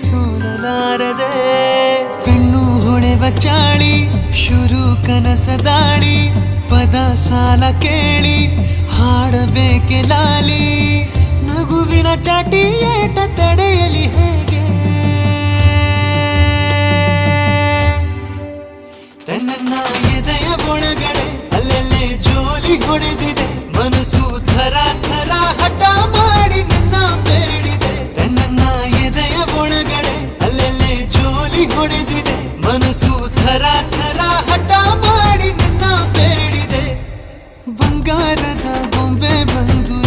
ಸೋಲಲಾರದೆ ಕಣ್ಣು ಹೊಳೆವ ಚಾಳಿ ಶುರು ಕನಸದಾಳಿ ಪದ ಸಾಲ ಕೇಳಿ ಹಾಡಬೇಕೆ ಲಾಲಿ ನಗುವಿನ ಚಾಟಿ ಏಟ ತಡೆಯಲಿ ಹೇಗೆ ತನ್ನ ಎದೆಯ ಒಳಗಡೆ ಅಲ್ಲಲ್ಲೇ ಜೋಲಿ ಹೊಡೆದಿದೆ ಮನಸ್ಸು ಥರ ಥರ ಹಠ ಮಾಡಿ ನಿನ್ನ ಬೇಡಿದೆ ತನ್ನ ಎದೆಯ ಒಳಗಡೆ ಅಲ್ಲಲ್ಲೇ ಜೋಲಿ ಹೊಡೆದಿದೆ ಮನಸ್ಸು ಥರ ಥರ ಹಠ ಮಾಡಿ ನಿನ್ನ ಬೇಡಿದೆ ಬಂಗಾರದ ಗೊಂಬೆ ಬಂದು